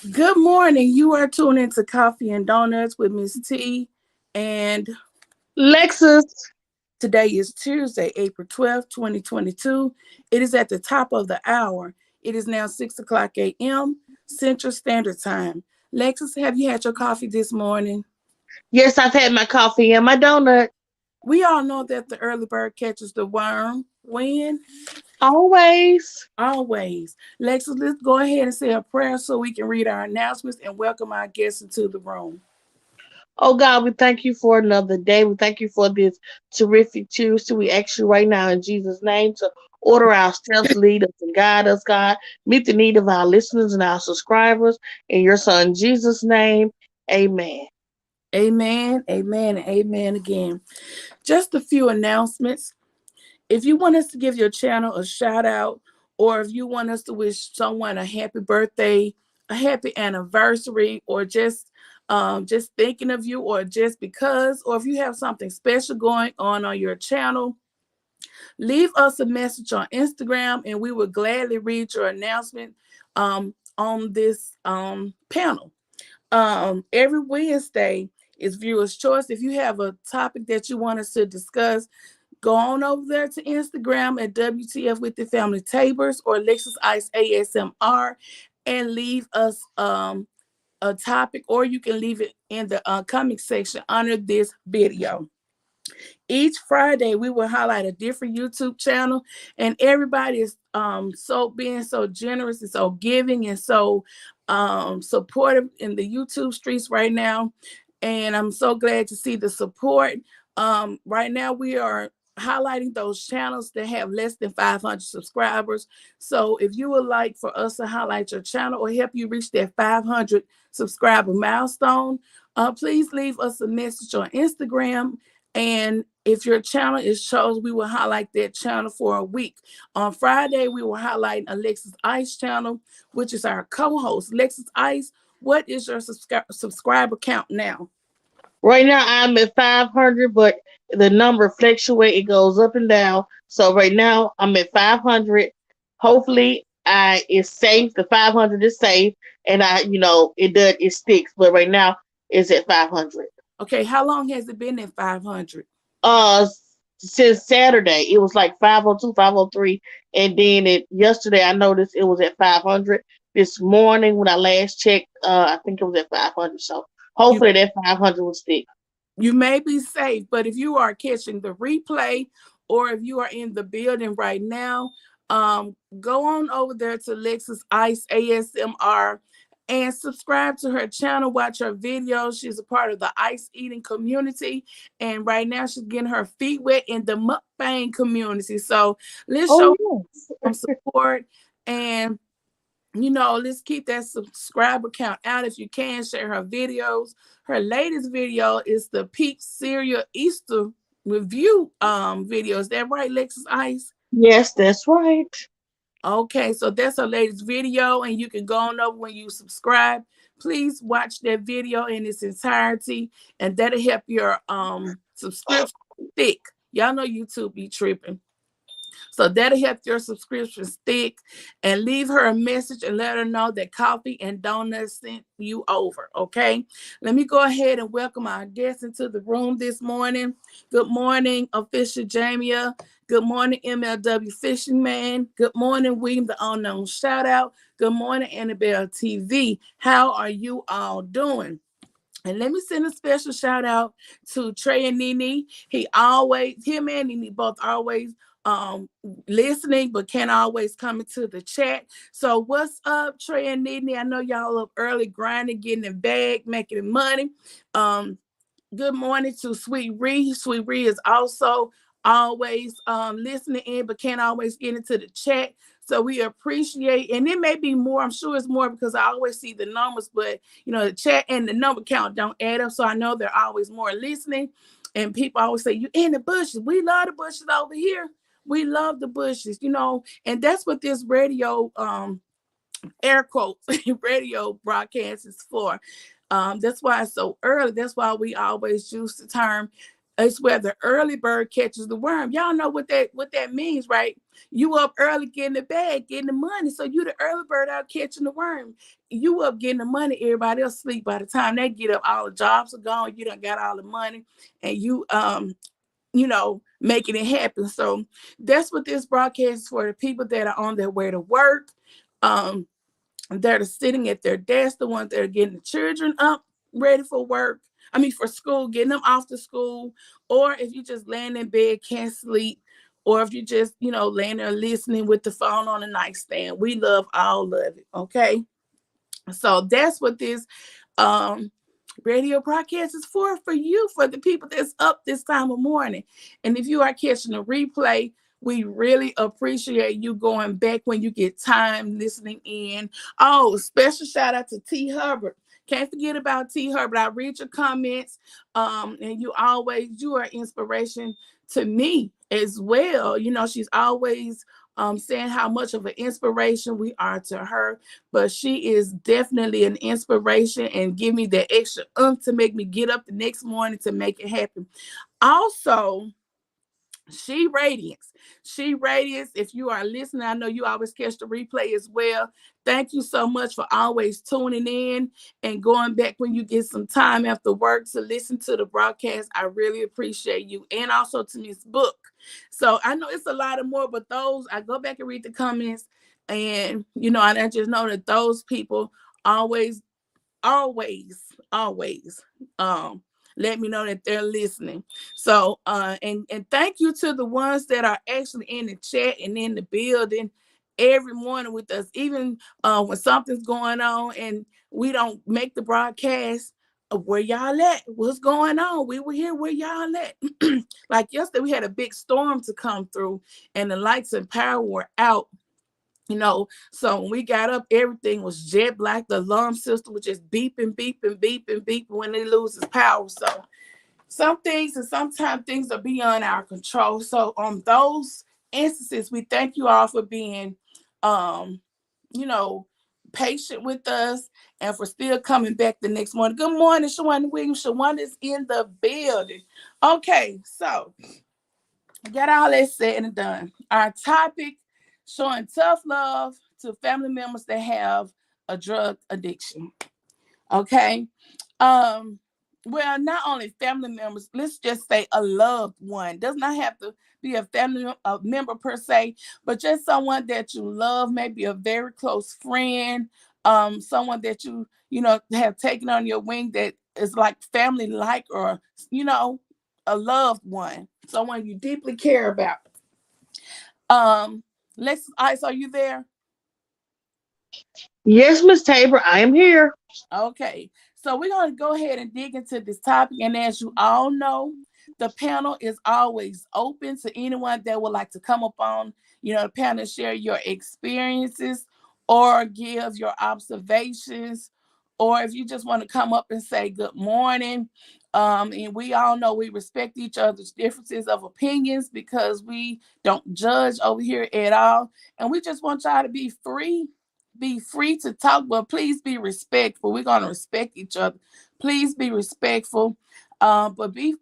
Good morning. You are tuned into Coffee and Donuts with Miss T. And Lexus. today is Tuesday, April 12th, 2022. It is at the top of the hour. It is now 6 o'clock a.m. Central Standard Time. Lexus, have you had your coffee this morning? Yes, I've had my coffee and my donut. We all know that the early bird catches the worm. When? Always. Always. Lexus, let's go ahead and say a prayer so we can read our announcements and welcome our guests into the room. Oh God, we thank you for another day. We thank you for this terrific Tuesday. We ask you right now in Jesus' name to order our steps, lead us and guide us, God. Meet the need of our listeners and our subscribers. In your son Jesus' name, amen. Amen, amen, and amen again. Just a few announcements. If you want us to give your channel a shout out, or if you want us to wish someone a happy birthday, a happy anniversary, or just thinking of you, or just because, or if you have something special going on your channel, leave us a message on Instagram, and we will gladly read your announcement on this panel. Every Wednesday is viewers choice. If you have a topic that you want us to discuss, go on over there to Instagram at WTF with the family tables or Lexus Ice ASMR and leave us a topic, or you can leave it in the comment section under this video. Each Friday we will highlight a different YouTube channel, and everybody is so being so generous and so giving and so supportive in the YouTube streets right now. And I'm so glad to see the support. Right now we are highlighting those channels that have less than 500 subscribers. So if you would like for us to highlight your channel or help you reach that 500 subscriber milestone, please leave us a message on Instagram, and if your channel is chosen, we will highlight that channel for a week. On Friday, we will highlight Alexis Ice channel, which is our co-host. Alexis Ice, what is your subscriber count now? Right now I'm at 500, but the number fluctuates. It goes up and down. So right now I'm at 500. Hopefully I it's safe. The 500 is safe, and it sticks. But right now it's at 500. Okay, how long has it been at 500? Uh, since Saturday it was like 502, 503, and then it yesterday I noticed it was at 500. This morning when I last checked, I think it was at 500. So You hopefully that 500 will stick. you may be safe, but if you are catching the replay or if you are in the building right now, go on over there to Lexus Ice ASMR and subscribe to her channel, watch her videos. She's a part of the ice eating community, and right now she's getting her feet wet in the mukbang community. So let's Oh show yes. some support, and let's keep that subscriber count out. If you can, share her videos. Her latest video is the peak cereal Easter review video. Is that right, Lexus Ice? Yes, that's right. Okay, so that's her latest video, and you can go on over when you subscribe. Please watch that video in its entirety, and that'll help your subscription stick. Y'all know YouTube be tripping. So that'll help your subscription stick, and leave her a message and let her know that Coffee and Donuts sent you over. Okay. Let me go ahead and welcome our guests into the room this morning. Good morning, Official Jamia. Good morning, MLW Fishing Man. Good morning, William the Unknown Shout Out. Good morning, Annabelle TV. How are you all doing? And let me send a special shout out to Trey and Nene. Him and Nene both always um listening, but can't always come into the chat. So what's up, Trey and Nene? I know y'all up early grinding, getting the bag, making money. Um, Good morning to Sweet Ree. Sweet Ree is also always listening in, but can't always get into the chat. So we appreciate, and it may be more. I'm sure it's more because I always see the numbers, but the chat and the number count don't add up. So I know they're always more listening. And people always say, "You in the bushes? We love the bushes over here. We love the bushes." And that's what this radio air quotes radio broadcast is for. That's why it's so early. That's why we always use the term It's where the early bird catches the worm. Y'all know what that means, right? You up early getting the bag, getting the money. So you the early bird out catching the worm. You up getting the money, everybody else sleep. By the time they get up, all the jobs are gone. You done got all the money, and you making it happen. So that's what this broadcast is for, the people that are on their way to work. Um, that are sitting at their desk, the ones that are getting the children up ready for work. I mean, for school, getting them off to school, or if you just laying in bed, can't sleep, or if you just, laying there listening with the phone on the nightstand. We love all of it. Okay. So that's what this um radio broadcast is for you, for the people that's up this time of morning. And if you are catching a replay, we really appreciate you going back when you get time listening in. Oh, special shout out to T Hubbard. Can't forget about T Hubbard. I read your comments. And you are inspiration to me as well. She's always saying how much of an inspiration we are to her, but she is definitely an inspiration and give me that extra to make me get up the next morning to make it happen. Also, she radiance. She radiance. If you are listening, I know you always catch the replay as well. Thank you so much for always tuning in and going back when you get some time after work to listen to the broadcast. I really appreciate you. And also to Miss Book. So I know it's a lot of more, but those, I go back and read the comments, and and I just know that those people always, always um let me know that they're listening. So and thank you to the ones that are actually in the chat and in the building every morning with us, even when something's going on and we don't make the broadcast. Where y'all at? What's going on? We were here. Where y'all at? Like yesterday we had a big storm to come through and the lights and power were out. So when we got up, everything was jet black. The alarm system was just beeping, beeping, beeping, beeping when it loses power. So some things, and sometimes things are beyond our control. So on those instances, we thank you all for being, um, you know, patient with us and for still coming back the next morning. Good morning, Shawana Williams. Shawana is in the building. Okay, so got all that said and done. Our topic: showing tough love to family members that have a drug addiction. Okay. Um, well, not only family members, let's just say a loved one. Does not have to be a family member per se, but just someone that you love, maybe a very close friend, someone that you have taken on your wing that is like family like, or a loved one, someone you deeply care about. Let's Ice, are you there? Yes, Miss Tabor, I am here. Okay, so we're going to go ahead and dig into this topic. And as you all know, the panel is always open to anyone that would like to come up on, the panel, share your experiences or give your observations, or if you just want to come up and say good morning. And we all know we respect each other's differences of opinions because we don't judge over here at all. And we just want y'all to be free to talk, but please be respectful. We're gonna respect each other. Please be respectful, but be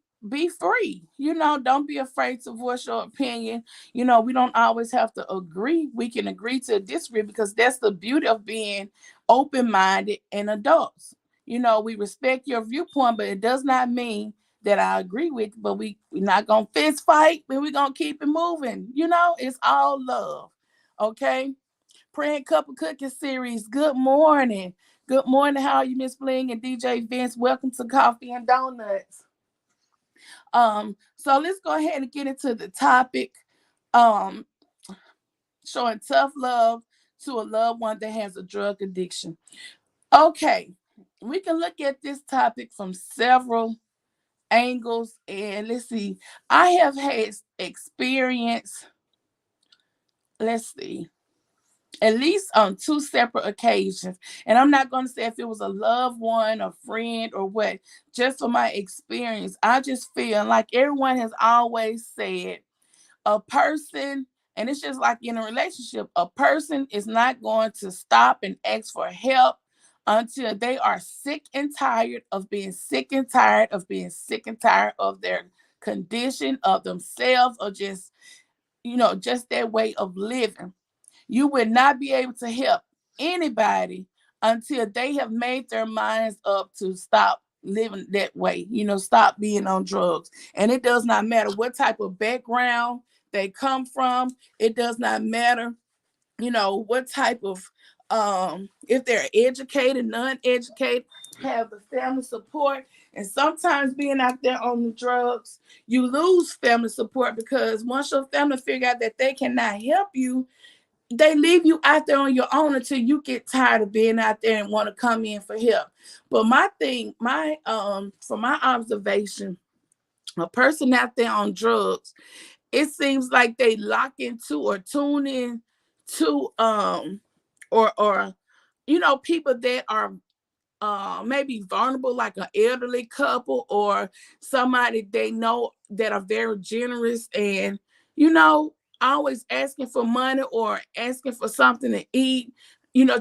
free. Don't be afraid to voice your opinion. We don't always have to agree. We can agree to disagree because that's the beauty of being open-minded and adults. We respect your viewpoint, but it does not mean that I agree with. But we're not gonna fist fight, and we're gonna keep it moving. It's all love. Okay. Praying Cup of Cookie series. Good morning. Good morning. How are you, Miss Bling and DJ Vince? Welcome to Coffee and Donuts. So let's go ahead and get into the topic. Um, Showing tough love to a loved one that has a drug addiction. Okay, we can look at this topic from several angles, and let's see. I have had experience. Let's see, at least on two separate occasions. And I'm not going to say if it was a loved one, a friend, or what, just from my experience. I just feel like everyone has always said a person, and it's just like in a relationship, a person is not going to stop and ask for help until they are sick and tired of being sick and tired of being sick and tired of their condition of themselves, or just, just their way of living. You will not be able to help anybody until they have made their minds up to stop living that way, stop being on drugs. And it does not matter what type of background they come from. It does not matter, what type of, if they're educated, non-educated, have the family support. And sometimes being out there on the drugs, you lose family support, because once your family figure out that they cannot help you, they leave you out there on your own until you get tired of being out there and want to come in for help. But from my observation, a person out there on drugs, it seems like they lock into or tune in to or people that are maybe vulnerable, like an elderly couple or somebody they know that are very generous, and you know always asking for money or asking for something to eat,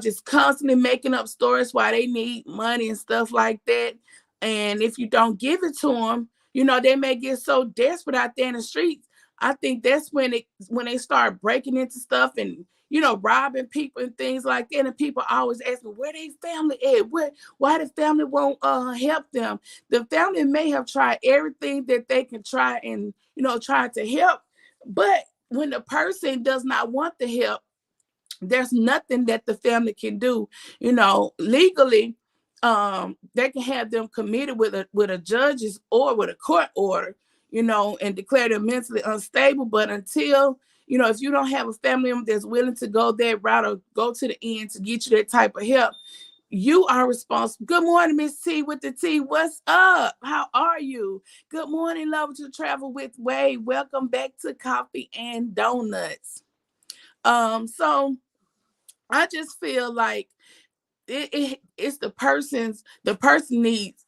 just constantly making up stories why they need money and stuff like that. And if you don't give it to them, they may get so desperate out there in the streets. I think that's when they start breaking into stuff and robbing people and things like that. And people always ask me where they family at, why the family won't help them. The family may have tried everything that they can try and try to help, but when the person does not want the help, there's nothing that the family can do. Legally, they can have them committed with a judge's or with a court order, and declare them mentally unstable. But until if you don't have a family member that's willing to go that route or go to the end to get you that type of help, you are responsible. Good morning, Miss T with the T. What's up? How are you? Good morning, love to travel with Wade. Welcome back to Coffee and Donuts. So I just feel like it's the person needs,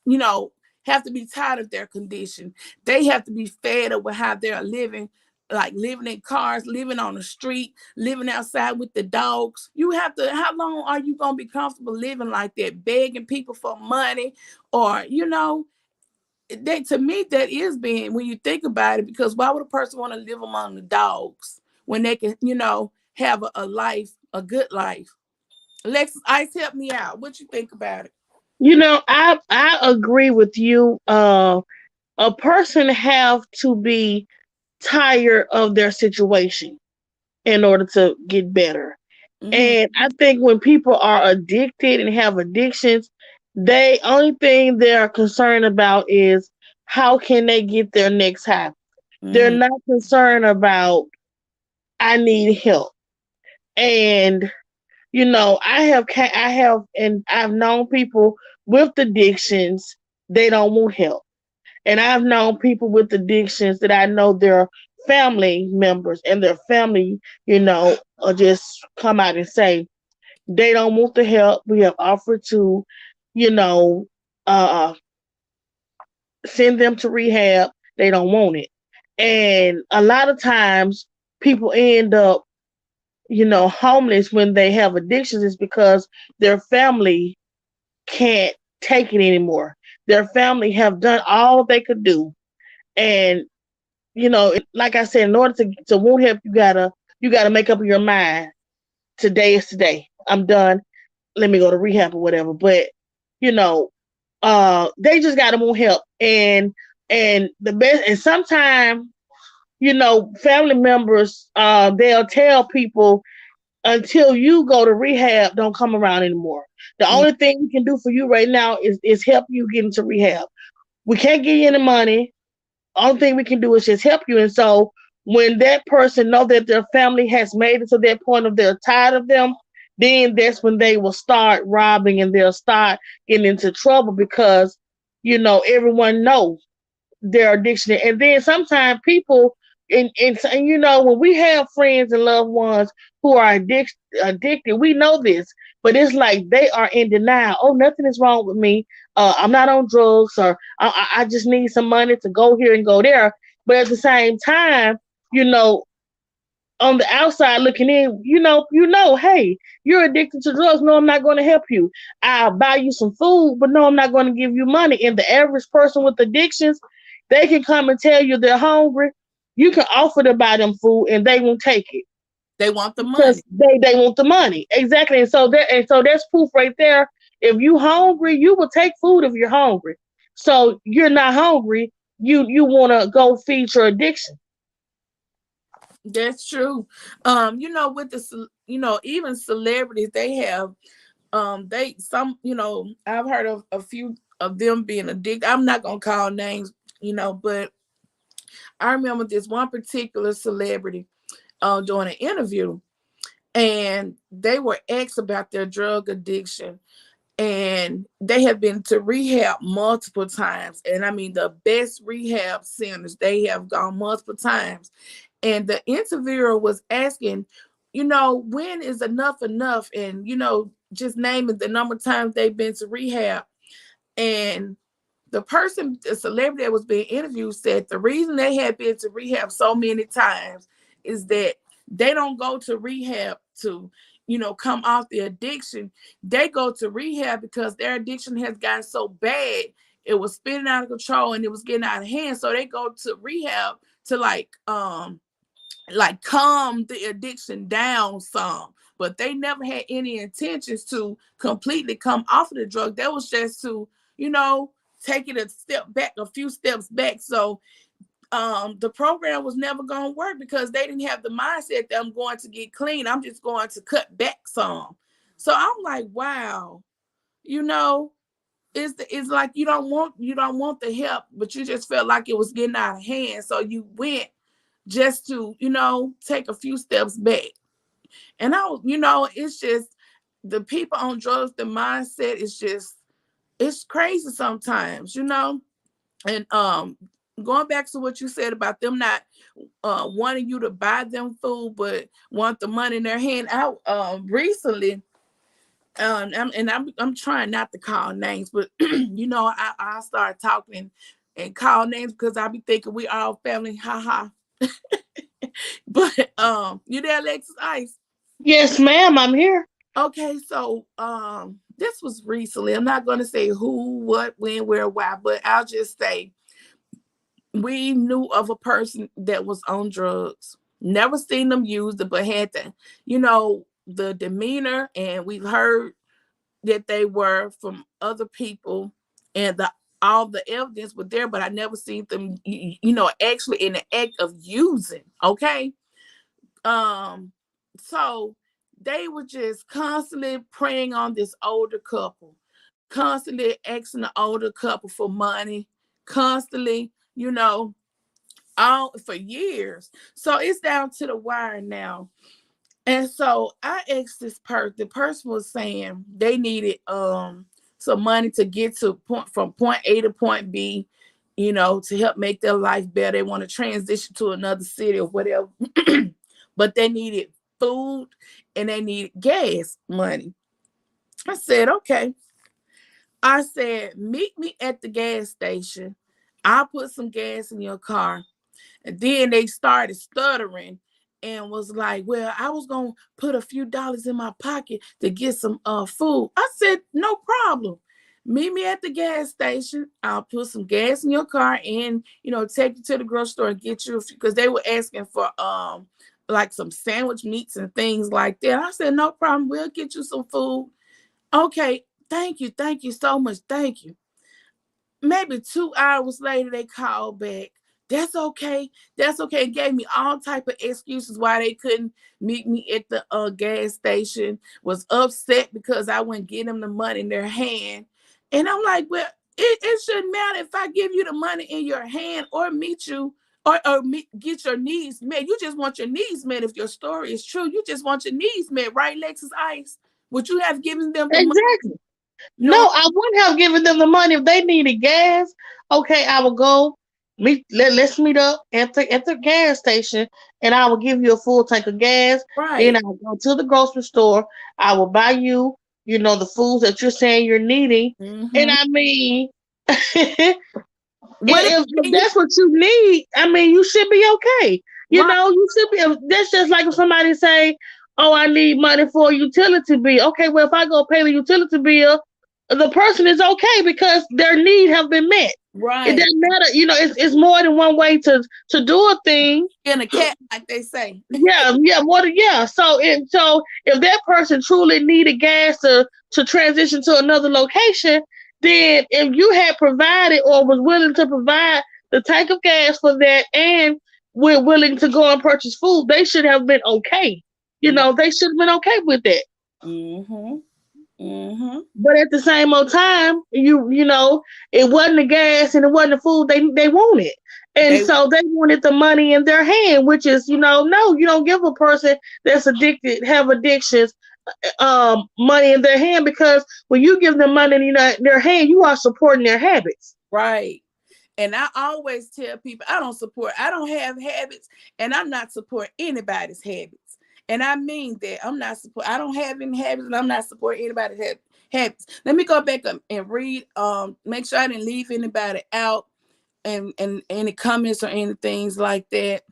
you know, have to be tired of their condition. They have to be fed up with how they're living, like living in cars, living on the street, living outside with the dogs. You have to, how long are you gonna be comfortable living like that, begging people for money? Or, to me, that is being, when you think about it, because why would a person want to live among the dogs when they can, have a life, a good life? Alexis Ice, help me out. What you think about it? I agree with you. A person have to be tired of their situation in order to get better. Mm-hmm. And I think when people are addicted and have addictions, they only thing they're concerned about is how can they get their next high. They're Mm-hmm. not concerned about I need help. And and I've known people with addictions, they don't want help. And I've known people with addictions that I know their family members and their family, just come out and say they don't want the help. We have offered to, you know, uh, send them to rehab. They don't want it. And a lot of times people end up, homeless when they have addictions is because their family can't take it anymore. Their family have done all they could do. And like I said, in order to want help, you gotta make up your mind. Today is today. I'm done. Let me go to rehab or whatever. But you know, they just gotta want help. And the best. And sometimes family members, they'll tell people until you go to rehab, don't come around anymore. The only thing we can do for you right now is help you get into rehab. We can't give you any money. Only thing we can do is just help you. And so when that person know that their family has made it to that point of they're tired of them, then that's when they will start robbing and they'll start getting into trouble because everyone knows their addiction. And then sometimes people and when we have friends and loved ones who are addicted, we know this, but it's like they are in denial. Oh, nothing is wrong with me. I'm not on drugs, or I just need some money to go here and go there. But at the same time, you know, on the outside looking in, hey, you're addicted to drugs. No, I'm not going to help you. I'll buy you some food, but no, I'm not going to give you money. And the average person with addictions, they can come and tell you they're hungry. You can offer to buy them food and they won't take it They want the because money. they want the money. Exactly. And so that's proof right there. If you hungry, you will take food if you're hungry. So you're not hungry. You want to go feed your addiction. That's true. With even celebrities, they have they some I've heard of a few of them being addicted. I'm not gonna call names, but I remember this one particular celebrity doing an interview, and they were asked about their drug addiction, and they have been to rehab multiple times, and I mean the best rehab centers. They have gone multiple times, and the interviewer was asking, when is enough enough, and just naming the number of times they've been to rehab. And the celebrity that was being interviewed said the reason they had been to rehab so many times is that they don't go to rehab to, come off the addiction. They go to rehab because their addiction has gotten so bad, it was spinning out of control and it was getting out of hand. So they go to rehab to like calm the addiction down some, but they never had any intentions to completely come off of the drug. That was just to, you know, take it a step back, a few steps back. So the program was never going to work because they didn't have the mindset that I'm going to get clean. I'm just going to cut back some. So I'm like, wow, you know, it's like you don't want the help, but you just felt like it was getting out of hand. So you went just to, take a few steps back. And it's just the people on drugs, the mindset is just, it's crazy sometimes. And going back to what you said about them not wanting you to buy them food, but want the money in their hand. Out recently, I'm trying not to call names, but I start talking and call names because I be thinking we all family, haha. But you there, Alexis Ice? Yes, ma'am, I'm here. Okay, so this was recently. I'm not gonna say who, what, when, where, why, but I'll just say we knew of a person that was on drugs. Never seen them use it, but had the demeanor, and we heard that they were from other people, and the all the evidence was there, but I never seen them, actually in the act of using. Okay, um, so they were just constantly preying on this older couple, constantly asking the older couple for money, constantly, all for years. So it's down to the wire now. And so I asked this person, the person was saying they needed some money to get to point from point A to point B, to help make their life better. They want to transition to another city or whatever. But they needed food and they needed gas money. I said, okay. I said, meet me at the gas station. I'll put some gas in your car. And then they started stuttering and was like, well, I was going to put a few dollars in my pocket to get some food. I said, no problem. Meet me at the gas station. I'll put some gas in your car and, take you to the grocery store and get you a few, because they were asking for like some sandwich meats and things like that. I said, no problem. We'll get you some food. Okay. Thank you. Thank you so much. Thank you. Maybe 2 hours later, they called back. That's okay. That's okay. It gave me all type of excuses why they couldn't meet me at the gas station. Was upset because I wouldn't get them the money in their hand. And I'm like, well, it shouldn't matter if I give you the money in your hand or meet you or get your needs met. You just want your needs met. If your story is true, you just want your needs met, right, Lexus Ice? Would you have given them the money? Exactly. No, No, I wouldn't have given them the money if they needed gas. Okay, I will go let's meet up at the gas station and I will give you a full tank of gas. Then right. I will go to the grocery store. I will buy you, the foods that you're saying you're needing. And Mm-hmm. I mean, if What if you that's what you need, I mean, you should be okay. right? You should be. That's just like if somebody say, "Oh, I need money for a utility bill." Okay, well, if I go pay the utility bill, the person is okay because their need have been met. It Right. doesn't matter, it's more than one way to do a thing. In a cat, like they say. Yeah, more than yeah. So if that person truly needed gas to transition to another location, then if you had provided or was willing to provide the tank of gas for that, and we're willing to go and purchase food, they should have been okay. Right. They should have been okay with that. Mm-hmm. Mm-hmm. But at the same old time, it wasn't the gas and it wasn't the food they wanted. And They so they wanted the money in their hand, which is, no, you don't give a person that's addicted, have addictions, money in their hand, because when you give them money in their hand, you are supporting their habits. right. And I always tell people I don't have habits, and I'm not support anybody's habits. And I mean that I don't have any habits, and I'm not supporting anybody's habits. Let me go back up and read, make sure I didn't leave anybody out, and any comments or anything like that.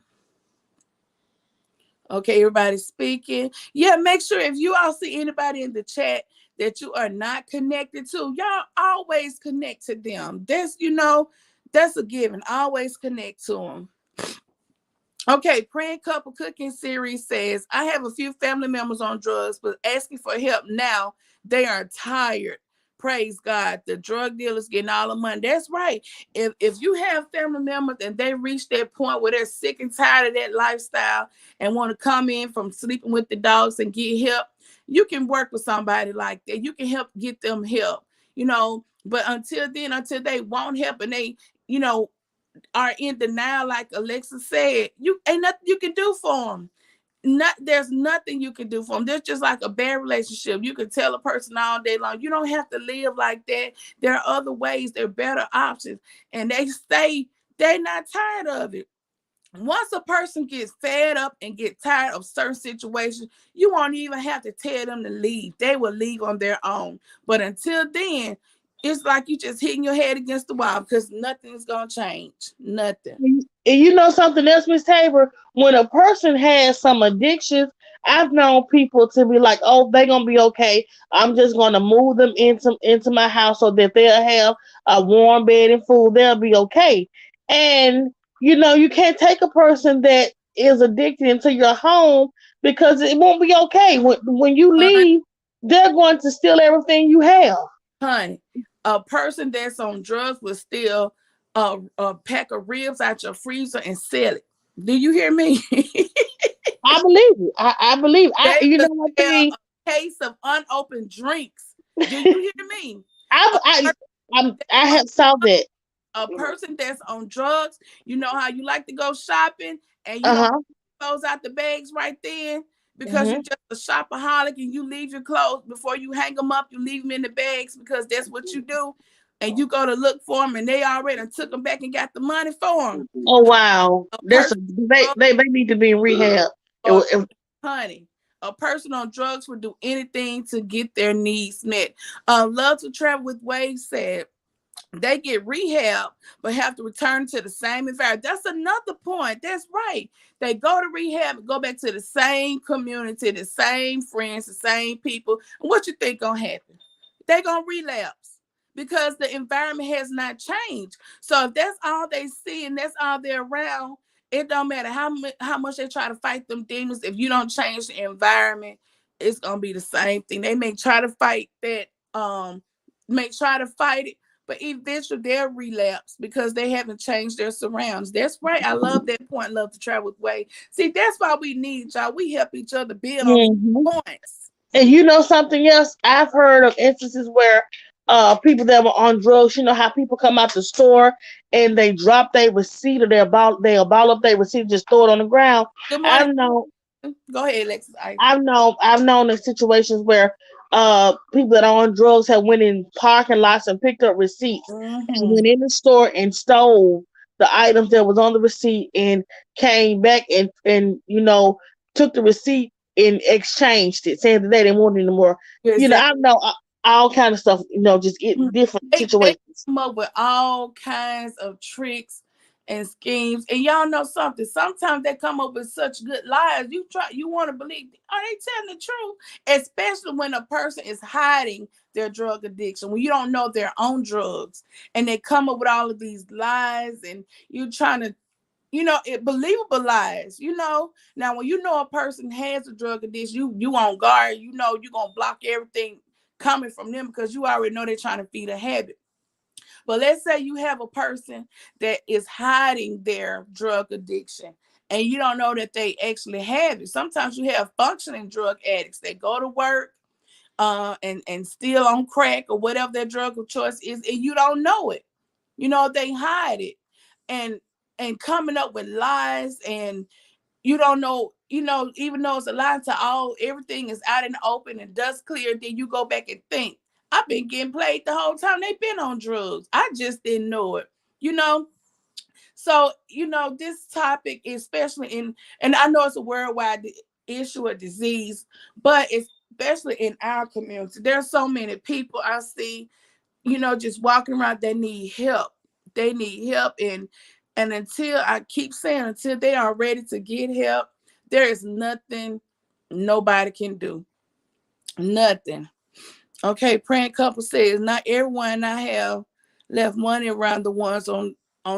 Okay, everybody speaking. Yeah, make sure if you all see anybody in the chat that you are not connected to, y'all always connect to them. That's a given. Always connect to them. Okay, Praying Couple Cooking Series says, I have a few family members on drugs, but asking for help now. They are tired. Praise God. The drug dealers getting all the money. That's right. If you have family members and they reach that point where they're sick and tired of that lifestyle and want to come in from sleeping with the dogs and get help, you can work with somebody like that. You can help get them help, But until then, until they want help and they, you know, are in denial, like Alexa said, you ain't nothing you can do for them. There's nothing you can do for them. There's just like a bad relationship. You can tell a person all day long, you don't have to live like that. There are other ways, there are better options. And they're not tired of it. Once a person gets fed up and get tired of certain situations, you won't even have to tell them to leave. They will leave on their own. But until then, it's like you just hitting your head against the wall, because nothing's gonna change. Nothing. And you know something else, Miss Tabor? When a person has some addictions, I've known people to be like, "Oh, they're gonna be okay. I'm just gonna move them into my house so that they'll have a warm bed and food. They'll be okay." And you can't take a person that is addicted into your home, because it won't be okay. When you Honey, leave, they're going to steal everything you have. honey, a person that's on drugs will steal a pack of ribs out your freezer and sell it. Do you hear me? I believe it. I believe. They You will know one sell thing. a case of unopened drinks. Do you hear me? I A I person I on have saw that. a person that's on drugs, you know how you like to go shopping and you Uh don't huh. clothes out the bags right then because you're Hmm. just a shopaholic and you leave your clothes before you hang them up. You leave them in the bags because that's what you do. And you go to look for them and they already took them back and got the money for them. Oh wow, A person they need to be in rehab. or It- honey, a person on drugs would do anything to get their needs met. Love to Travel with Wave said, they get rehab, but have to return to the same environment. That's another point. That's right. They go to rehab and go back to the same community, the same friends, the same people. And what you think gonna happen? They gonna relapse because the environment has not changed. So if that's all they see and that's all they're around, it don't matter how much they try to fight them demons. If you don't change the environment, it's gonna be the same thing. They may try to fight that, may try to fight it, but eventually they'll relapse because they haven't changed their surroundings. That's right. I love that point. Love to travel with Way. See, that's why we need y'all. We help each other build on these Mhm. points. And you know something else? I've heard of instances where people that were on drugs, how people come out the store and they drop their receipt, or they'll ball up their receipt, just throw it on the ground. Good morning. I've known Go ahead, Alexis. I've known in situations where people that are on drugs have went in parking lots and picked up receipts, and Mm-hmm. went in the store and stole the items that was on the receipt, and came back and took the receipt and exchanged it, saying that they didn't want it anymore. Exactly. I know all kind of stuff, just get different They situations. come up with all kinds of tricks and schemes. And y'all know something. Sometimes they come up with such good lies. You want to believe, are they telling the truth? Especially when a person is hiding their drug addiction, when you don't know they're on drugs, and they come up with all of these lies, and you trying to, believable lies. Now when you know a person has a drug addiction, you on guard. You're gonna block everything coming from them because you already know they're trying to feed a habit. But let's say you have a person that is hiding their drug addiction, and you don't know that they actually have it. Sometimes you have functioning drug addicts that go to work and still on crack or whatever their drug of choice is, and you don't know it. They hide it, and coming up with lies, and you don't know, even though it's a lie to all, everything is out in the open and dust clear, then you go back and think, I've been getting played the whole time. They've been on drugs. I just didn't know it, you know? So, this topic, especially and I know it's a worldwide issue or disease, but especially in our community, there's so many people I see, just walking around, they need help. They need help. And until, I keep saying, until they are ready to get help, there is nothing nobody can do. Nothing. Okay, praying couple says, not everyone I have left money around the ones on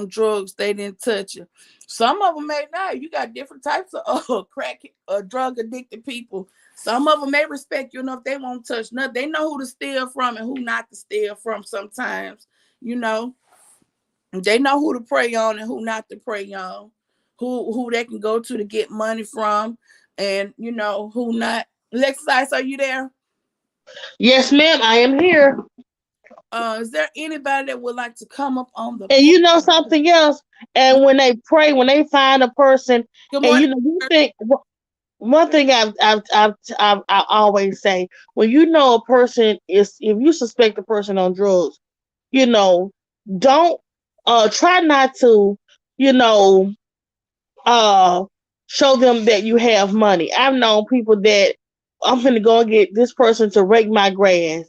drugs, they didn't touch you. Some of them may not. You got different types of crack or drug addicted people. Some of them may respect you enough they won't touch nothing. They know who to steal from and who not to steal from sometimes. You know, they know who to prey on and who not to prey on. Who they can go to get money from, and who not. Lexi, are you there? Yes, ma'am, I am here. Is there anybody that would like to come up on the And you know something else? And when they pray, when they find a person, good and morning? you think one thing I always say, when you know a person is, if you suspect a person on drugs, you know, don't try not to, you know, uh show them that you have money. I've known people that, I'm finna go and get this person to rake my grass.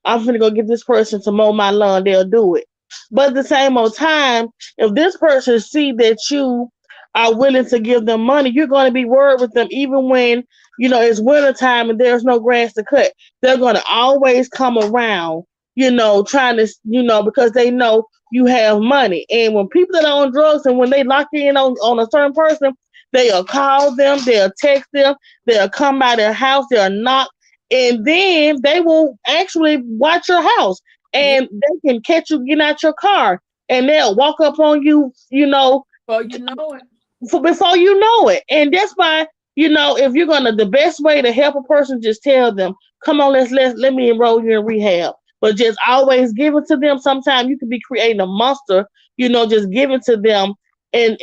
I'm finna go get this person to mow my lawn, they'll do it. But at the same old time, if this person see that you are willing to give them money, you're going to be worried with them even when, it's winter time and there's no grass to cut. They're going to always come around, trying to, because they know you have money. And when people that are on drugs, and when they lock in on a certain person, they'll call them, they'll text them, they'll come by their house, they'll knock, and then they will actually watch your house, Yeah, and they can catch you getting out your car, and they'll walk up on you, well, you know it. for before you know it. And that's why, if you're gonna, the best way to help a person, just tell them, come on, let me enroll you in rehab. But just always give it to them. Sometimes you could be creating a monster, just give it to them. And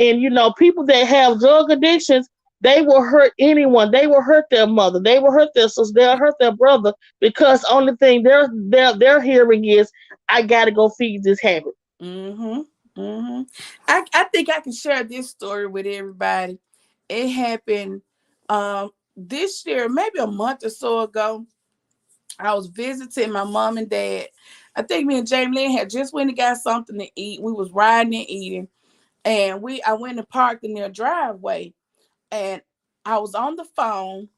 people that have drug addictions, they will hurt anyone. They will hurt their mother. They will hurt their sister. They'll hurt their brother, because only thing they're hearing is, I gotta go feed this habit. Mm-hmm. Mm-hmm. I think I can share this story with everybody. It happened this year, maybe a month or so ago. I was visiting my mom and dad. I think me and Jamie Lynn had just went and got something to eat. We was riding and eating, and I went and parked in their driveway, and I was on the phone.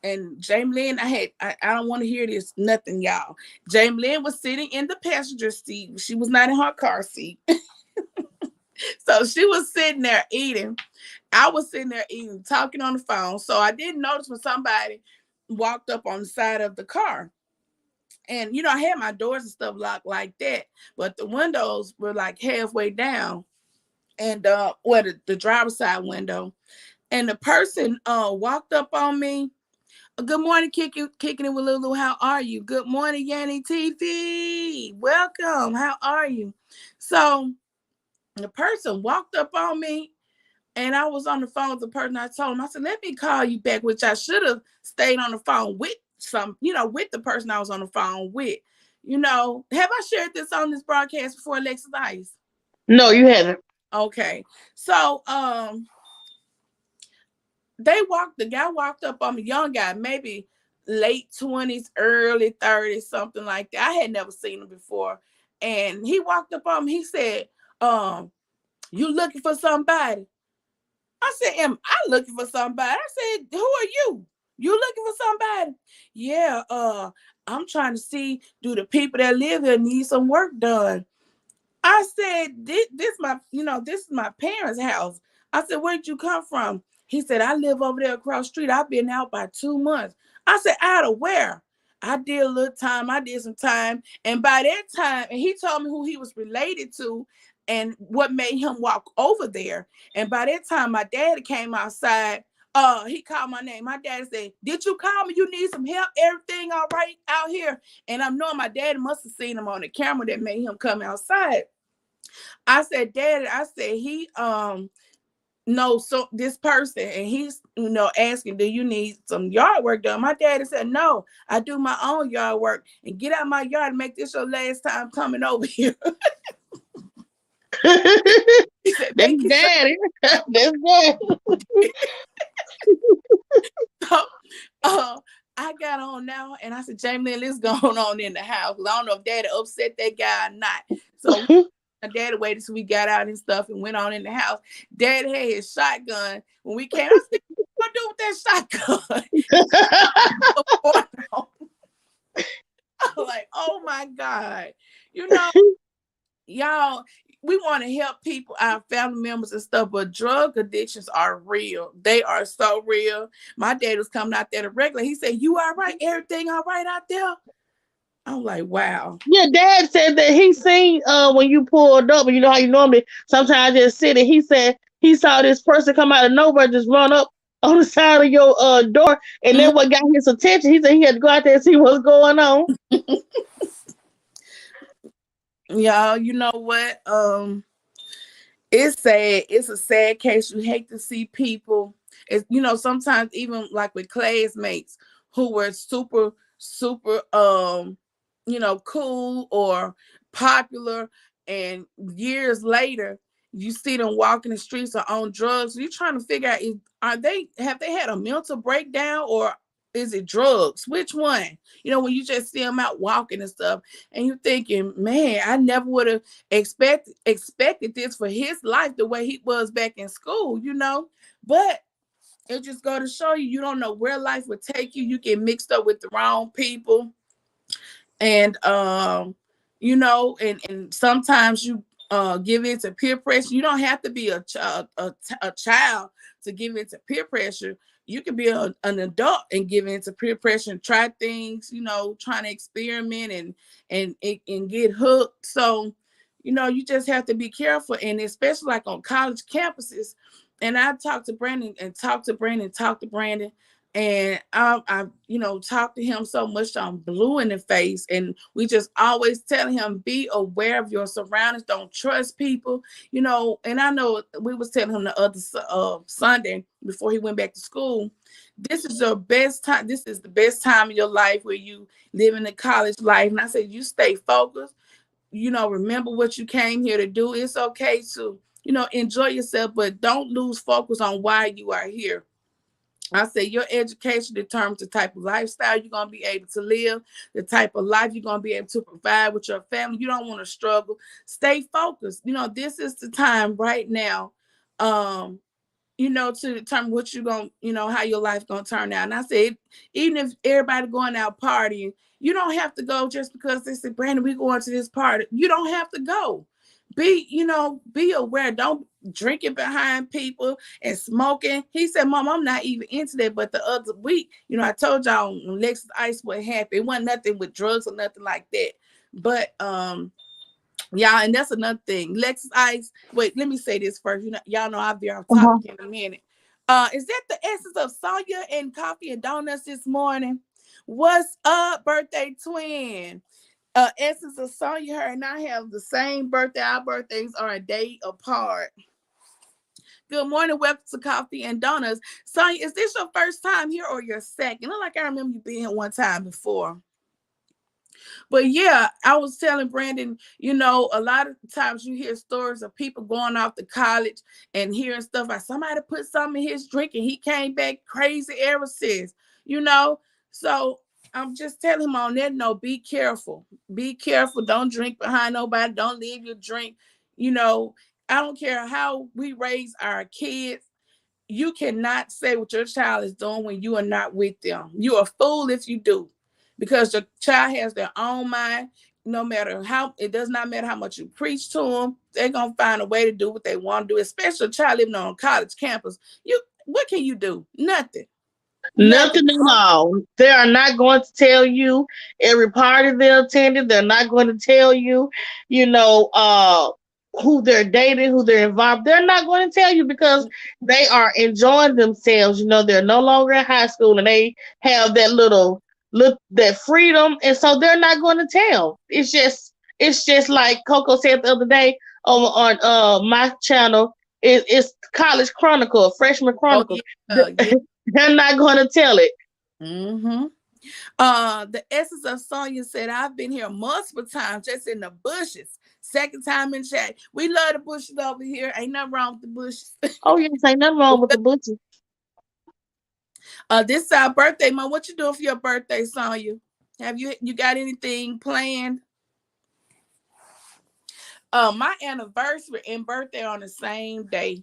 And Jamie Lynn, I don't want to hear this, nothing, y'all. Jamie Lynn was sitting in the passenger seat. She was not in her car seat. So she was sitting there eating. I was sitting there eating, talking on the phone. So I didn't notice when somebody walked up on the side of the car. And I had my doors and stuff locked like that, but the windows were like halfway down, and the driver's side window. And the person walked up on me. Good morning, kicking it with Lulu. How are you? Good morning, Yanni TV. Welcome. How are you? So the person walked up on me, and I was on the phone with the person. I told him, I said, let me call you back, which I should have stayed on the phone with with the person I was on the phone with. Have I shared this on this broadcast before, Alexis Ice? No, you haven't. Okay. So the guy walked up on me, young guy, maybe late 20s, early 30s, something like that. I had never seen him before. And he walked up on me, he said, um, You looking for somebody? I said, am I looking for somebody? I said, who are you? You looking for somebody? Yeah, I'm trying to see, do the people that live here need some work done? I said, this my, this is my parents' house. I said, where'd you come from? He said, I live over there across the street. I've been out by 2 months. I said, out of where? I did a little time. I did some time. And by that time, and he told me who he was related to and what made him walk over there. And by that time, my daddy came outside. He called my name. My daddy said, did you call me? You need some help? Everything all right out here? And I'm knowing my daddy must have seen him on the camera that made him come outside. I said, Daddy, I said, he knows so this person, and he's asking, do you need some yard work done? My daddy said, no, I do my own yard work, and get out my yard and make this your last time coming over here. He said, That's make it so. daddy. That's daddy. So, uh, I got on now, and I said, Jamie, let's go on in the house. I don't know if Daddy upset that guy or not. So my daddy waited till we got out and stuff and went on in the house. Daddy had his shotgun. When we came, I said, what do with that shotgun? I was like, oh my God. You know, y'all, we want to help people, our family members and stuff, but drug addictions are real. They are so real. My dad was coming out there to regular. He said, you all right? Everything all right out there? I'm like, wow. Yeah, Dad said that he seen when you pulled up, and you know how you normally sometimes just sit, and he said he saw this person come out of nowhere, just run up on the side of your door, and Mm. then what got his attention, he said he had to go out there and see what's going on. Y'all, you know what? It's sad. It's a sad case. You hate to see people. It's, sometimes even like with classmates who were super, super, cool or popular, and years later you see them walking the streets or on drugs. You're trying to figure out, have they had a mental breakdown, or is it drugs? Which one? When you just see them out walking and stuff, and you're thinking, man, I never would have expected this for his life the way he was back in school. But it just go to show you, you don't know where life would take you. You get mixed up with the wrong people, and and sometimes you give in to peer pressure. You don't have to be a child to give in to peer pressure. You can be an adult and give in to peer pressure and try things, trying to experiment and get hooked. So you just have to be careful, and especially like on college campuses. And I talked to Brandon and I talked to him so much I'm blue in the face, and we just always telling him, be aware of your surroundings, don't trust people, and I know we was telling him the other Sunday before he went back to school, this is your best time, this is the best time of your life where you live in the college life, and I said, you stay focused, remember what you came here to do. It's okay to enjoy yourself, but don't lose focus on why you are here. I say your education determines the type of lifestyle you're going to be able to live, the type of life you're going to be able to provide with your family. You don't want to struggle. Stay focused. This is the time right now, to determine what you're going to, how your life going to turn out. And I said, even if everybody going out partying, you don't have to go just because they said, Brandon, we going to this party. You don't have to go. Be aware. Don't drink it behind people and smoking. He said, Mom, I'm not even into that. But the other week, I told y'all when Lexus Ice what happened. It wasn't nothing with drugs or nothing like that. But y'all, and that's another thing. Lexus Ice. Wait, let me say this first. Y'all know I'll be off Uh-huh. topic in a minute. Is that the essence of Sonya and coffee and donuts this morning? What's up, birthday twin? Essence of Sonya, her and I have the same birthday. Our birthdays are a day apart. Good morning, welcome to Coffee and Donuts. Sonya, is this your first time here or your second? Look like I remember you being here one time before. But yeah, I was telling Brandon, a lot of times you hear stories of people going off to college and hearing stuff like somebody put something in his drink and he came back crazy ever since, you know. So I'm just telling him on that note, be careful. Be careful. Don't drink behind nobody. Don't leave your drink, you know, I don't care how we raise our kids. You cannot say what your child is doing when you are not with them. You're a fool if you do, because your child has their own mind. No matter how, it does not matter how much you preach to them, they're gonna find a way to do what they want to do. Especially a child living on a college campus. What can you do? Nothing. Nothing. Nothing at all. They are not going to tell you every party they attended. They're not going to tell you, you know, who they're dating, who they're involved. They're not going to tell you because they are enjoying themselves. You know, they're no longer in high school and they have that little look, that freedom, and so they're not going to tell. It's just like Coco said the other day on my channel. It's College Chronicle, Freshman Oh Chronicle. yeah, yeah. They're not going to tell it. Mm-hmm. The essence of Sonya said, I've been here multiple times just in the bushes. Second time in chat. We love the bushes over here. Ain't nothing wrong with the bushes. Oh yes, ain't nothing wrong with the butcher. This is our birthday month. What you doing for your birthday, Sonya? Have you got anything planned? My anniversary and birthday on the same day.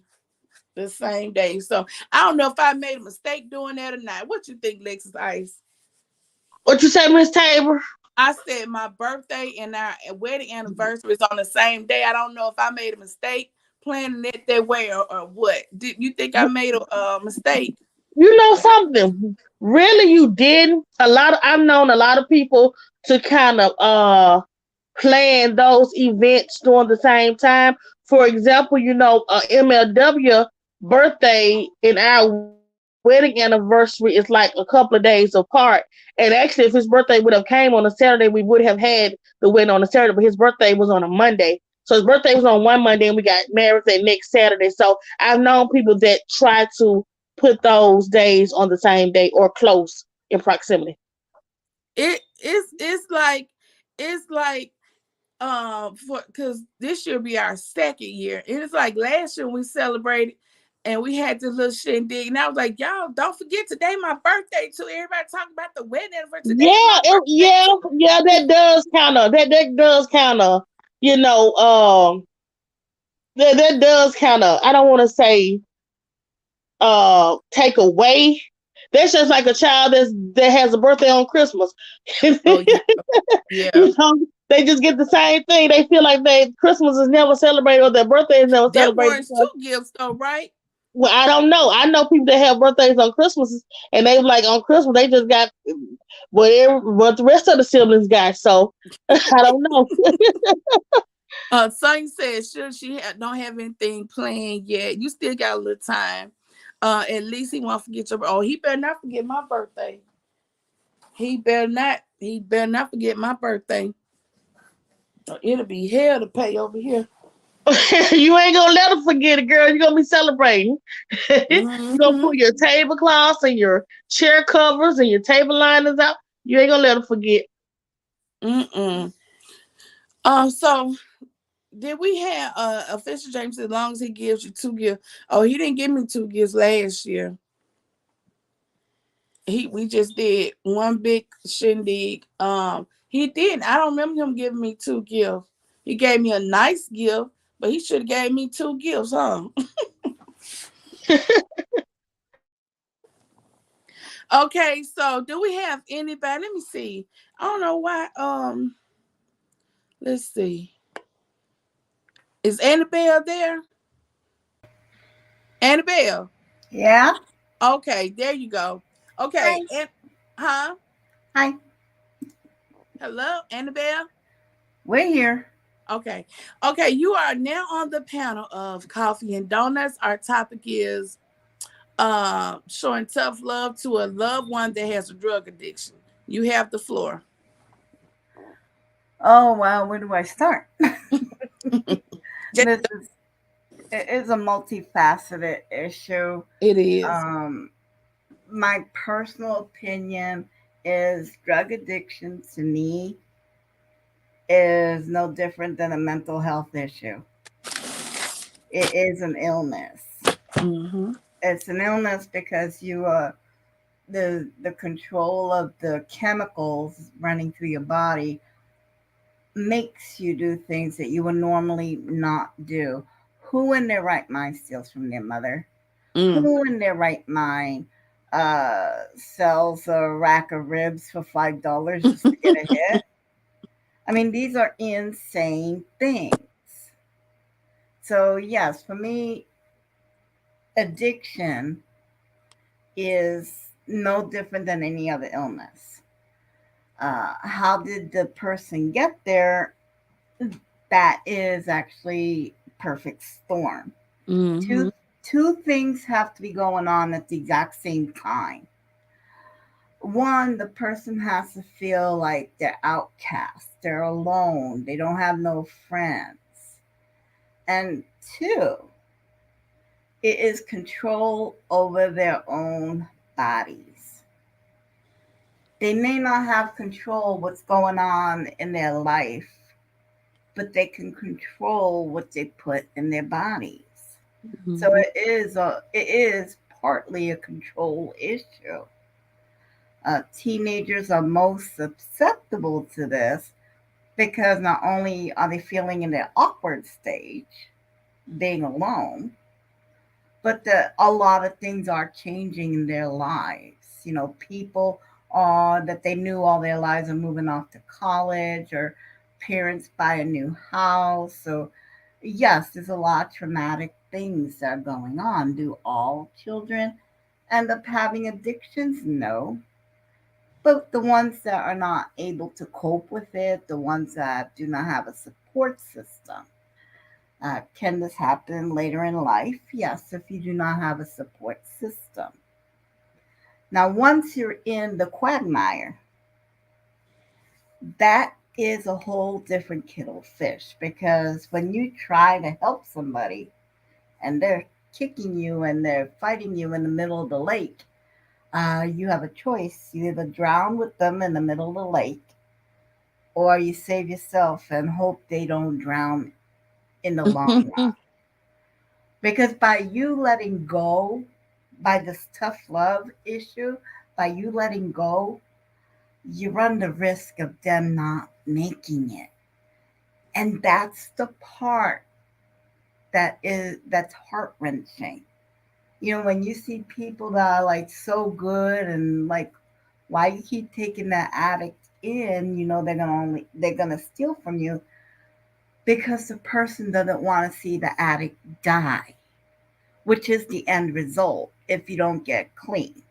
The same day. So I don't know if I made a mistake doing that or not. What you think, Lexus Ice? What you say, Miss Tabor? I said my birthday and our wedding anniversary is on the same day. I don't know if I made a mistake planning it that way or what. Did you think I made a mistake? You know something? Really, you didn't. I've known a lot of people to kind of plan those events during the same time. For example, MLW birthday and our wedding anniversary is like a couple of days apart. And actually, if his birthday would have came on a Saturday, we would have had the wedding on a Saturday. But his birthday was on a Monday, so his birthday was on one Monday, and we got married that next Saturday. So I've known people that try to put those days on the same day or close in proximity. It's like for because this year be our second year. And it's like last year we celebrated and we had this little shindig. And I was like, y'all don't forget today my birthday too. Everybody talking about the wedding for today is Yeah, my birthday yeah, too. yeah. That does kind of, you know, that does kind of. I don't want to say take away. That's just like a child that has a birthday on Christmas. you Oh yeah, yeah. know, they just get the same thing. They feel like they Christmas is never celebrated or their birthday is never That celebrated warrants two because, gifts though, right? well, I don't know. I know people that have birthdays on Christmas and they like on Christmas they just got what the rest of the siblings got. So I don't know. Sonya said, sure, don't have anything planned yet. You still got a little time. At least he won't forget your. Oh, he better not forget my birthday. He better not. He better not forget my birthday. It'll be hell to pay over here. You ain't gonna let them forget it, girl. You're gonna be celebrating. You're gonna Mm-hmm. pull your tablecloths and your chair covers and your table liners out. You ain't gonna let them forget. Mm-mm. So did we have official James as long as he gives you two gifts? Oh, he didn't give me two gifts last year. We just did one big shindig. He didn't. I don't remember him giving me two gifts. He gave me a nice gift, but he should have gave me two gifts, huh? Okay, so do we have anybody? Let me see. I don't know why. Let's see. Is Annabelle there? Annabelle. Yeah. Okay, there you go. Okay, Hi. and huh? Hi. Hello, Annabelle. We're here. Okay, okay. You are now on the panel of Coffee and Donuts. Our topic is showing tough love to a loved one that has a drug addiction. You have the floor. Oh well, where do I start? Just- This is it is a multifaceted issue. it is. Um, my personal opinion is drug addiction to me is no different than a mental health issue. It is an illness. Mm-hmm. It's an illness because the control of the chemicals running through your body makes you do things that you would normally not do. Who in their right mind steals from their mother? Mm. Who in their right mind sells a rack of ribs for $5 just to get a hit? I mean, these are insane things. So, yes, for me, addiction is no different than any other illness. How did the person get there? That is actually perfect storm. Mm-hmm. Two things have to be going on at the exact same time. One, the person has to feel like they're outcast, they're alone, they don't have no friends. And two, it is control over their own bodies. They may not have control what's going on in their life, but they can control what they put in their bodies. So Mm-hmm. it is partly a control issue. Teenagers are most susceptible to this because not only are they feeling in their awkward stage, being alone, but a lot of things are changing in their lives. You know, people that they knew all their lives are moving off to college, or parents buy a new house. So, yes, there's a lot of traumatic things that are going on. Do all children end up having addictions? No. But the ones that are not able to cope with it, the ones that do not have a support system, can this happen later in life? Yes, if you do not have a support system. Now, once you're in the quagmire, that is a whole different kettle of fish, because when you try to help somebody and they're kicking you and they're fighting you in the middle of the lake, you have a choice. You either drown with them in the middle of the lake, or you save yourself and hope they don't drown in the long run. Because by you letting go, by this tough love issue, by you letting go, you run the risk of them not making it. And that's the part that's heart wrenching. You know, when you see people that are like so good, and like, why you keep taking that addict in, you know, they're gonna steal from you, because the person doesn't want to see the addict die, which is the end result if you don't get clean.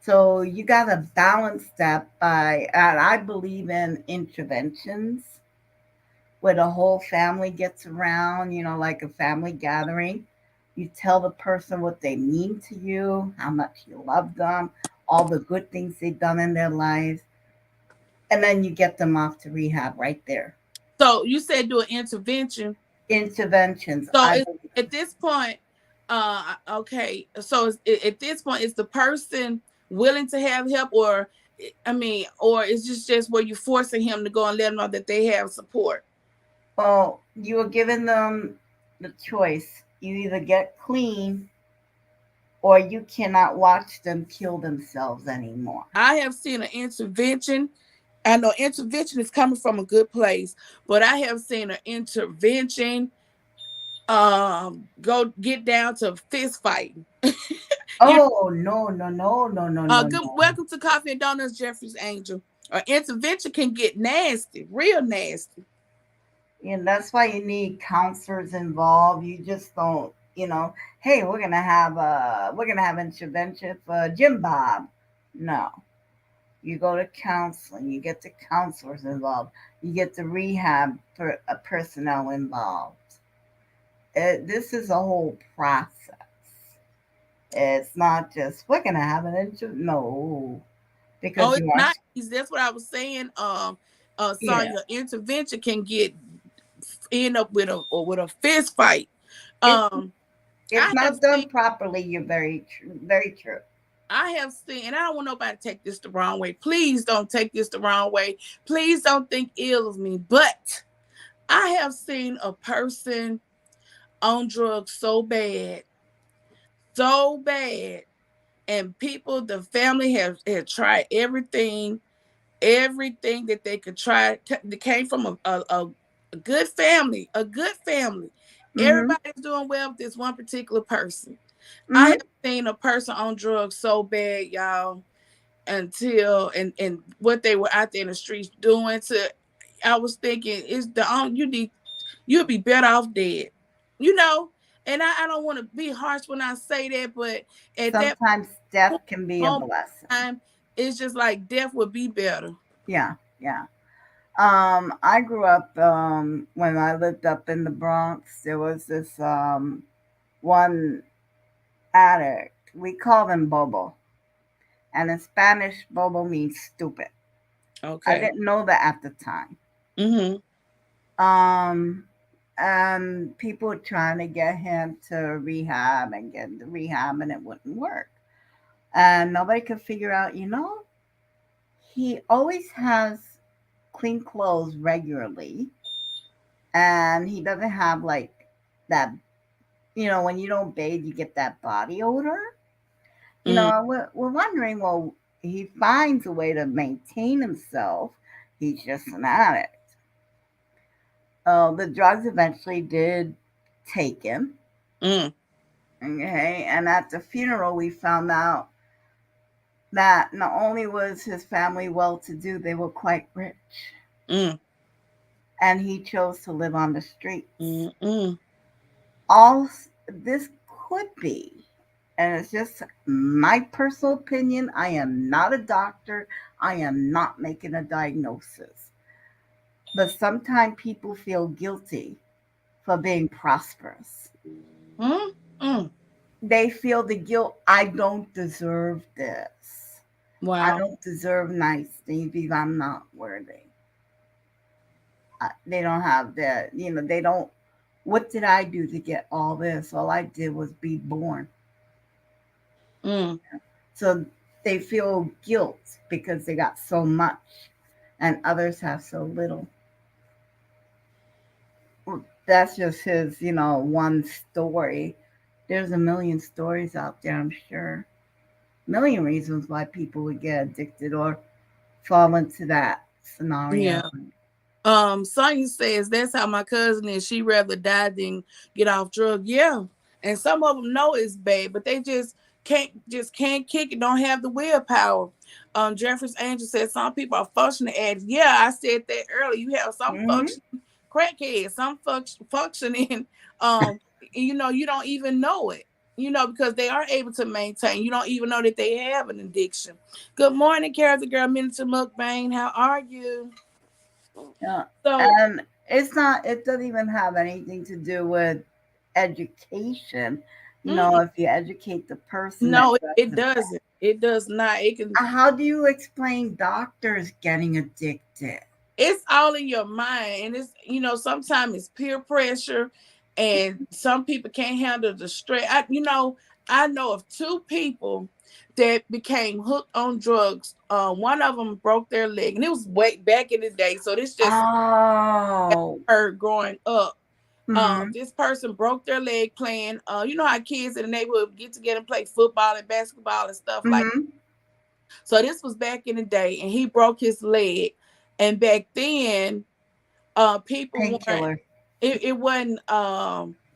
So you got to balance that by, and I believe in interventions where the whole family gets around, you know, like a family gathering. You tell the person what they mean to you, how much you love them, all the good things they've done in their lives, and then you get them off to rehab right there. So you said do an intervention. Interventions, So I it's, believe. at this point, okay. So at this point, is the person willing to have help, or I mean, or is this just where you forcing him to go and let them know that they have support? Well, you are giving them the choice. You either get clean, or you cannot watch them kill themselves anymore. I have seen an intervention. I know intervention is coming from a good place, but I have seen an intervention go get down to fist fighting. You Oh, no, no, no, no, no, no, good no. welcome to Coffee and Donuts, Jeffrey's Angel. Intervention can get nasty, real nasty. And that's why you need counselors involved. You just don't, hey, we're gonna have intervention for Jim Bob. No. You go to counseling, you get the counselors involved, you get the rehab personnel involved. This is a whole process. It's not just we're gonna have an interview. No, Oh, because it's you are. not easy. That's what I was saying. Yeah, Sonya, intervention can get end up with a fist fight. if Um, if I have not seen done properly, you're very true. Very true. and I don't want nobody to take this the wrong way. Please don't take this the wrong way. Please don't think ill of me. But I have seen a person on drugs so bad, and people, the family have tried everything that they could try. They came from a good family, Mm-hmm. Everybody's doing well with this one particular person. I have Mm-hmm. seen a person on drugs so bad, y'all, until and what they were out there in the streets doing to. I was thinking, is the on you need you'll be better off dead, you know. And I don't want to be harsh when I say that, but at that Sometimes point, death can be a moment blessing. in time, it's just like death would be better. Yeah, yeah. I grew up when I lived up in the Bronx. There was this one addict. We called him Bobo, and in Spanish, Bobo means stupid. I Okay. didn't know that at the time. Mm-hmm. Um, and people were trying to get him to rehab and get into rehab, and it wouldn't work. And nobody could figure out, he always has clean clothes regularly, and he doesn't have like that. When you don't bathe, you get that body odor. Mm, We're wondering, well, he finds a way to maintain himself. He's just an addict. The drugs eventually did take him. mm, Okay. And at the funeral, we found out that not only was his family well to do, they were quite rich. mm, And he chose to live on the streets. mm, mm. All this could be, and it's just my personal opinion. I am not a doctor, I am not making a diagnosis. But sometimes people feel guilty for being prosperous. Mm, mm. They feel the guilt. I don't deserve this. I Wow. don't deserve nice things because I'm not worthy. They don't have that. They don't. What did I do to get all this? All I did was be born. Mm, So they feel guilt because they got so much and others have so little. Well, that's just his, one story. There's a million stories out there, I'm sure. A million reasons why people would get addicted or fall into that scenario. yeah. Sonya says that's how my cousin is. She rather die than get off drugs. Yeah, and some of them know it's bad, but they just can't kick it. Don't have the willpower. Jeffrey's Angel said some people are functioning addicts. Yeah, I said that earlier. You have some Hmm. functioning crackheads, some functioning. You don't even know it. Because they are able to maintain. You don't even know that they have an addiction. Good morning, Carol, the girl, Minister Mukbang. How are you? Yeah. So And it doesn't even have anything to do with education. mm, If you educate the person that no, it does it. doesn't. It does not. It can. How do you explain doctors getting addicted? It's all in your mind, and it's sometimes it's peer pressure, and some people can't handle the stress. I know of two people that became hooked on drugs. One of them broke their leg, and it was way back in the day. So this just Oh. her growing up. Mm-hmm. This person broke their leg playing. You know how kids in the neighborhood get together and play football and basketball and stuff like. Mm-hmm. So this was back in the day, and he broke his leg. And back then, people weren't. Painkiller. It wasn't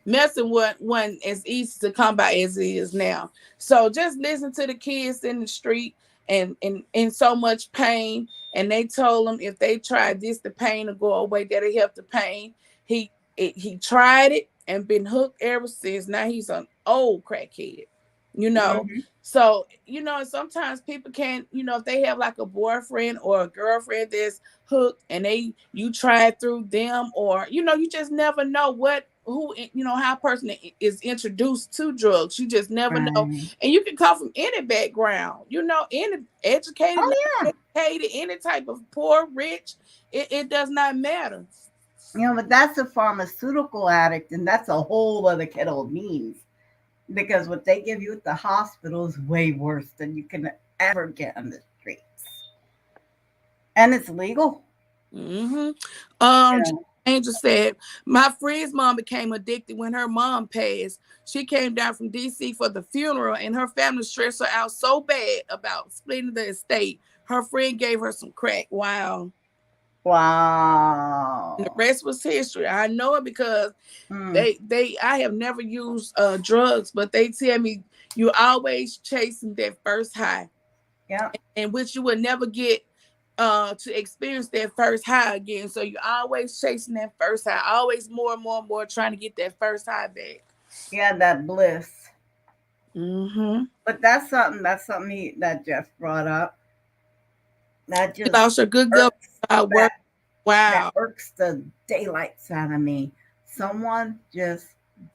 messing with wasn't as easy to come by as it is now. So just listen to the kids in the street and in so much pain, and they told him if they tried this, the pain will go away. That'll help the pain. He tried it and been hooked ever since. Now he's an old crackhead. You know, Mm-hmm. so sometimes people can't. If they have like a boyfriend or a girlfriend that's hooked, and you try it through them, or you just never know how a person is introduced to drugs. You just never know, Right. and you can come from any background. Any educated, Oh not yeah. educated, any type of poor, rich. It does not matter. But that's a pharmaceutical addict, and that's a whole other kettle of beans. Because what they give you at the hospital is way worse than you can ever get on the streets, and it's legal. Mm-hmm. You Um, know. Angel said, my friend's mom became addicted when her mom passed. She came down from DC for the funeral, and her family stressed her out so bad about splitting the estate. Her friend gave her some crack. Wow. And the Wow. rest was history. I know it because Mm. I have never used drugs, but they tell me you always chasing that first high, Yep. in which you will never get to experience that first high again. So you're always chasing that first high, always more and more and more trying to get that first high back. Yeah, that bliss. Mm-hmm. But that's something that Jeff brought up. That You just lost your good irks work. that Wow. irks the daylights out of me. Someone just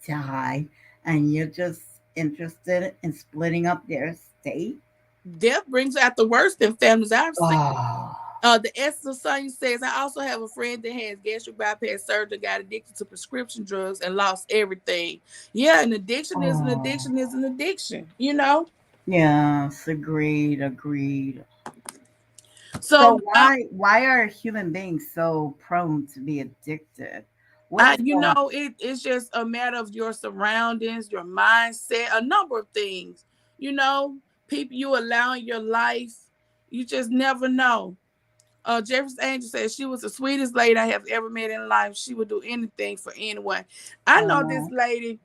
died, and you're just interested in splitting up their estate. Death brings out the worst in families I've seen. Oh, The essence of science says, I also have a friend that has gastric bypass surgery, got addicted to prescription drugs, and lost everything. Yeah, an addiction is an oh, addiction is an addiction, you know? yes, agreed, agreed. So, So why are human beings so prone to be addicted? What is going on? it's just a matter of your surroundings, your mindset, a number of things. You know, people you allow in your life, you just never know. Jefferson Angel said she was the sweetest lady I have ever met in life. She would do anything for anyone. I know this Oh, lady.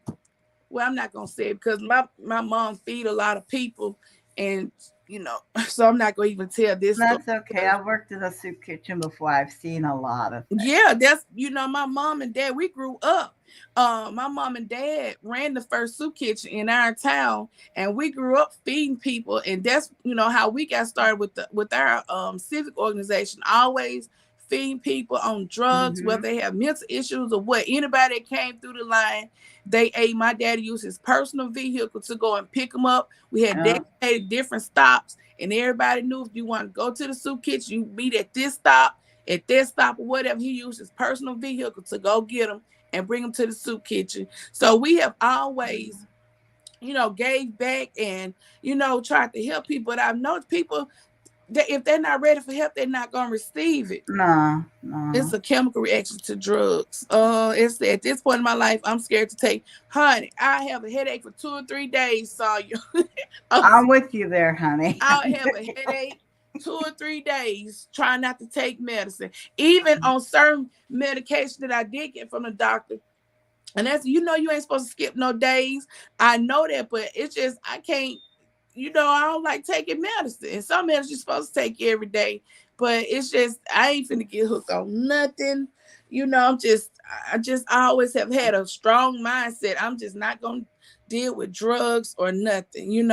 Well, I'm not gonna say it because my mom feed a lot of people, and you know, so I'm not gonna even tell this story. that's okay. I've worked in a soup kitchen before. I've seen a lot of things. Yeah, that's my mom and dad. We grew up. My mom and dad ran the first soup kitchen in our town, and we grew up feeding people. And that's how we got started with our civic organization. Always feeding people on drugs, whether Hmm. they have mental issues or what. Anybody that came through the line, they ate. My daddy used his personal vehicle to go and pick them up. We had Yeah. dedicated different stops, and everybody knew if you want to go to the soup kitchen, you meet at this stop, at that stop, or whatever. He used his personal vehicle to go get them and bring them to the soup kitchen. So we have always, gave back and, tried to help people. But I've noticed people that if they're not ready for help, they're not going to receive it. No, It's no. a chemical reaction to drugs. It's at this point in my life, I'm scared to take. Honey, I have a headache for 2 or 3 days. Saw you. I'm with you there, honey. I'll have a headache 2 or 3 days trying not to take medicine. Even on certain medication that I did get from the doctor. And that's you ain't supposed to skip no days. I know that, but it's just I can't, I don't like taking medicine. And some medicine you're supposed to take every day. But it's just I ain't finna get hooked on nothing. I always have had a strong mindset. I'm just not gonna deal with drugs or nothing. Good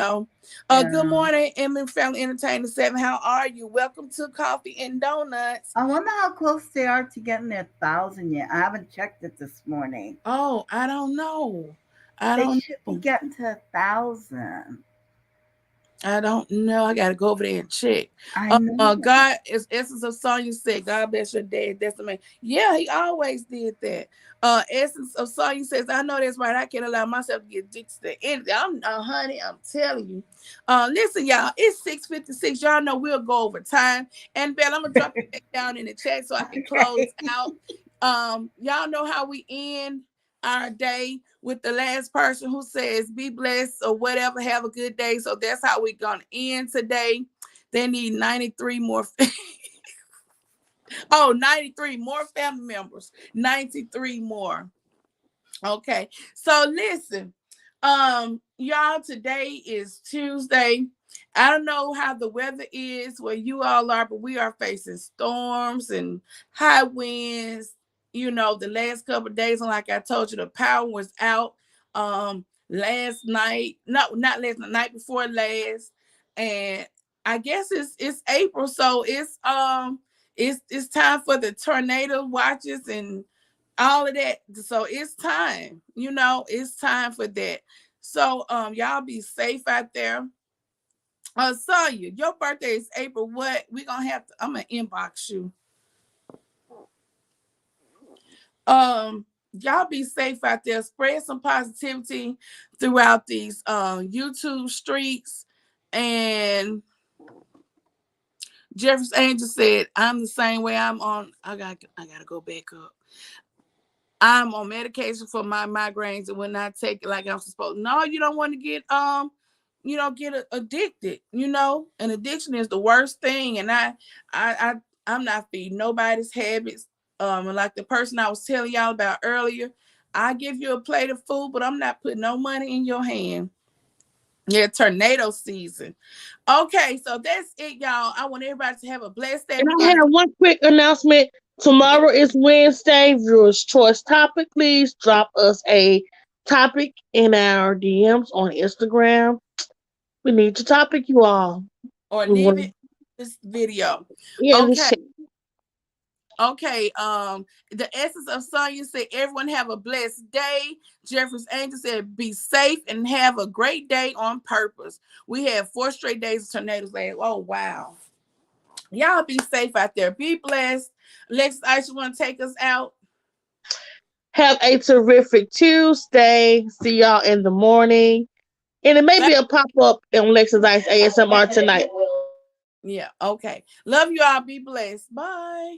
Yeah. morning, Emmy Family Entertainment 7. How are you? Welcome to Coffee and Donuts. I wonder how close they are to getting their 1,000 yet. I haven't checked it this morning. Oh, I don't know. I They don't should be know. getting to 1,000. I don't know. I gotta go over there and check. I know. God is essence of song. You said, God bless your dad. That's the man. Yeah, he always did that. Essence of song. You says, I know that's right. I can't allow myself to get addicted to anything. Honey, I'm telling you. Listen, y'all, it's 6:56. Y'all know we'll go over time. And Belle, I'm gonna drop it back down in the chat so I can close Okay. out. Y'all know how we end our day with the last person who says be blessed or whatever, have a good day. So that's how we're gonna end today. They need 93 more. Oh, 93 more family members. 93 more. Okay. So listen, y'all, today is Tuesday. I don't know how the weather is where you all are, but we are facing storms and high winds. The last couple of days, and like I told you, the power was out last night. No, not last night, night before last. And I guess it's April, so it's time for the tornado watches and all of that. So it's time, it's time for that. So y'all be safe out there. Saw you. Your birthday is April. What? We gonna have to, I'm gonna inbox you. Y'all be safe out there. Spread some positivity throughout these YouTube streets. And Jefferson Angel said, I'm the same way. I gotta go back up. I'm on medication for my migraines, and when I take it like I'm supposed, no, you don't want to get addicted. An addiction is the worst thing, and I I'm not feeding nobody's habits. Like the person I was telling y'all about earlier, I give you a plate of food, but I'm not putting no money in your hand. Yeah, tornado season. Okay, so that's it, y'all. I want everybody to have a blessed day. And We're I gonna have one quick announcement. yeah, Tomorrow is Wednesday, viewers' choice topic. Please drop us a topic in our DMs on Instagram. We need your topic, you all. or We leave want, it this video. yeah, this Okay. shit. Okay, the essence of Sonya said, everyone have a blessed day. Jeffrey's Angel said, be safe and have a great day on purpose. We had 4 straight days of tornadoes last. Oh, wow. Y'all be safe out there. Be blessed. Alexis Ice, you want to take us out? Have a terrific Tuesday. See y'all in the morning. And it may be a pop up on Lexus Ice ASMR tonight. Yeah, okay. Love you all. Be blessed. Bye.